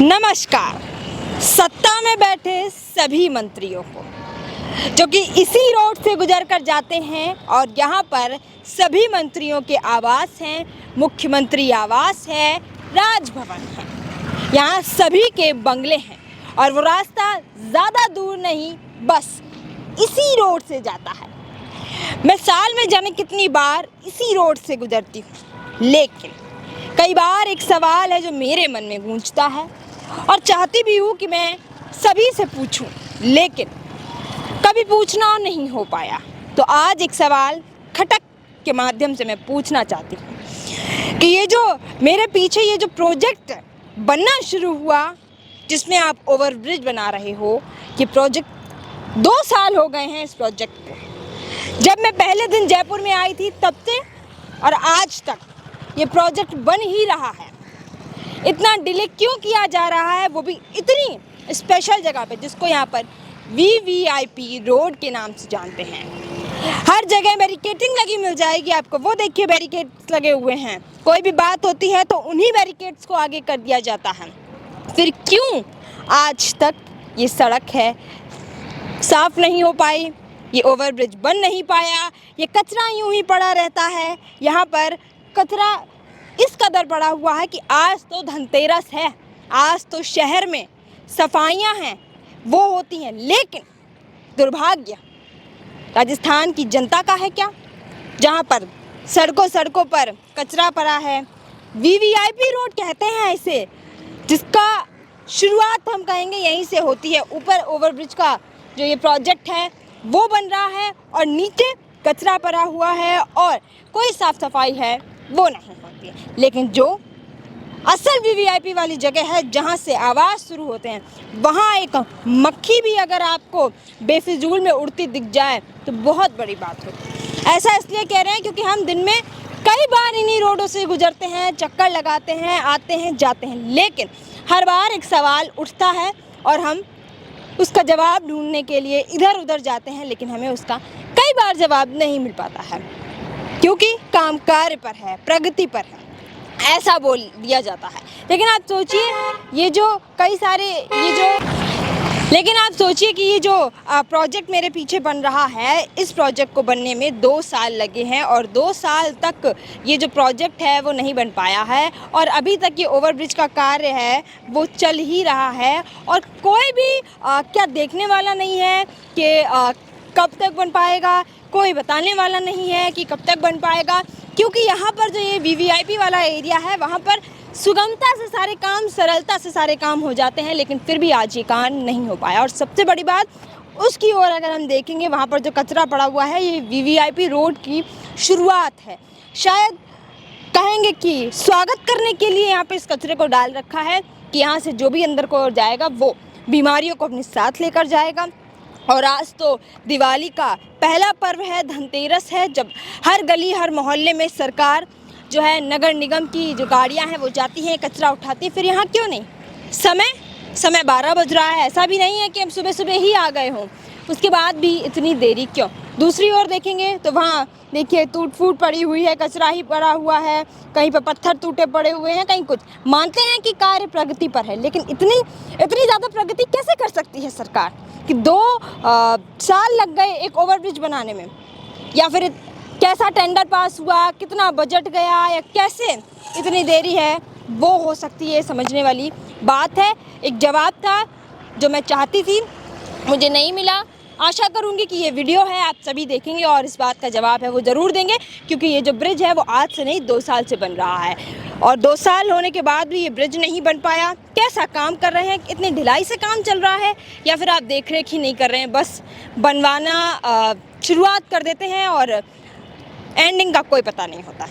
नमस्कार। सत्ता में बैठे सभी मंत्रियों को जो कि इसी रोड से गुजर कर जाते हैं और यहाँ पर सभी मंत्रियों के आवास हैं, मुख्यमंत्री आवास है, राजभवन है, यहाँ सभी के बंगले हैं और वो रास्ता ज़्यादा दूर नहीं, बस इसी रोड से जाता है। मैं साल में जाने कितनी बार इसी रोड से गुजरती हूँ, लेकिन कई बार एक सवाल है जो मेरे मन में गूंजता है और चाहती भी हूँ कि मैं सभी से पूछूं, लेकिन कभी पूछना नहीं हो पाया। तो आज एक सवाल खटक के माध्यम से मैं पूछना चाहती हूँ कि ये जो मेरे पीछे ये जो प्रोजेक्ट बनना शुरू हुआ, जिसमें आप ओवरब्रिज बना रहे हो, ये प्रोजेक्ट 2 साल हो गए हैं इस प्रोजेक्ट को। जब मैं पहले दिन जयपुर में आई थी तब से और आज तक ये प्रोजेक्ट बन ही रहा है। इतना डिले क्यों किया जा रहा है, वो भी इतनी स्पेशल जगह पे जिसको यहाँ पर वीवीआईपी रोड के नाम से जानते हैं। हर जगह बैरिकेडिंग लगी मिल जाएगी आपको, वो देखिए बैरिकेड्स लगे हुए हैं। कोई भी बात होती है तो उन्हीं बैरिकेड्स को आगे कर दिया जाता है। फिर क्यों आज तक ये सड़क है साफ नहीं हो पाई, ये ओवरब्रिज बन नहीं पाया, ये कचरा यूं ही पड़ा रहता है। यहाँ पर कचरा इस कदर पड़ा हुआ है कि आज तो धनतेरस है, आज तो शहर में सफाइयाँ हैं, वो होती हैं, लेकिन दुर्भाग्य राजस्थान की जनता का है क्या, जहाँ पर सड़कों पर कचरा पड़ा है। वीवीआईपी रोड कहते हैं इसे, जिसका शुरुआत हम कहेंगे यहीं से होती है। ऊपर ओवरब्रिज का जो ये प्रोजेक्ट है वो बन रहा है और नीचे कचरा पड़ा हुआ है और कोई साफ सफाई है वो नहीं होती है। लेकिन जो असल वीवीआईपी वाली जगह है जहाँ से आवाज़ शुरू होते हैं, वहाँ एक मक्खी भी अगर आपको बेफिजूल में उड़ती दिख जाए तो बहुत बड़ी बात होती है। ऐसा इसलिए कह रहे हैं क्योंकि हम दिन में कई बार इन्हीं रोडों से गुजरते हैं, चक्कर लगाते हैं, आते हैं, जाते हैं, लेकिन हर बार एक सवाल उठता है और हम उसका जवाब ढूंढने के लिए इधर उधर जाते हैं, लेकिन हमें उसका कई बार जवाब नहीं मिल पाता है क्योंकि काम कार्य पर है, प्रगति पर है, ऐसा बोल दिया जाता है। लेकिन आप सोचिए कि ये जो प्रोजेक्ट मेरे पीछे बन रहा है, इस प्रोजेक्ट को बनने में 2 साल लगे हैं और 2 साल तक ये जो प्रोजेक्ट है वो नहीं बन पाया है और अभी तक ये ओवरब्रिज का कार्य है वो चल ही रहा है और कोई भी क्या देखने वाला नहीं है कि कब तक बन पाएगा, कोई बताने वाला नहीं है कि कब तक बन पाएगा, क्योंकि यहाँ पर जो ये वीवीआईपी वाला एरिया है वहाँ पर सुगमता से सारे काम, सरलता से सारे काम हो जाते हैं, लेकिन फिर भी आज ये काम नहीं हो पाया। और सबसे बड़ी बात उसकी ओर अगर हम देखेंगे, वहाँ पर जो कचरा पड़ा हुआ है ये वीवीआईपी रोड की शुरुआत है। शायद कहेंगे कि स्वागत करने के लिए यहाँ पे इस कचरे को डाल रखा है कि यहाँ से जो भी अंदर को जाएगा वो बीमारियों को अपने साथ लेकर जाएगा। और आज तो दिवाली का पहला पर्व है, धनतेरस है, जब हर गली हर मोहल्ले में सरकार जो है, नगर निगम की जो गाड़ियां हैं वो जाती हैं, कचरा उठाती हैं। फिर यहाँ क्यों नहीं? समय 12 बज रहा है, ऐसा भी नहीं है कि हम सुबह सुबह ही आ गए हों, उसके बाद भी इतनी देरी क्यों? दूसरी ओर देखेंगे तो वहाँ देखिए टूट फूट पड़ी हुई है, कचरा ही पड़ा हुआ है, कहीं पर पत्थर टूटे पड़े हुए हैं, कहीं कुछ। मानते हैं कि कार्य प्रगति पर है, लेकिन इतनी ज़्यादा प्रगति कैसे कर सकती है सरकार कि 2 साल लग गए एक ओवरब्रिज बनाने में? या फिर कैसा टेंडर पास हुआ, कितना बजट गया, या कैसे इतनी देरी है, वो हो सकती है समझने वाली बात है। एक जवाब था जो मैं चाहती थी, मुझे नहीं मिला। आशा करूंगी कि ये वीडियो है आप सभी देखेंगे और इस बात का जवाब है वो ज़रूर देंगे, क्योंकि ये जो ब्रिज है वो आज से नहीं 2 साल से बन रहा है और 2 साल होने के बाद भी ये ब्रिज नहीं बन पाया। कैसा काम कर रहे हैं, इतनी ढिलाई से काम चल रहा है, या फिर आप देख रेख ही नहीं कर रहे हैं, बस बनवाना शुरुआत कर देते हैं और एंडिंग का कोई पता नहीं होता।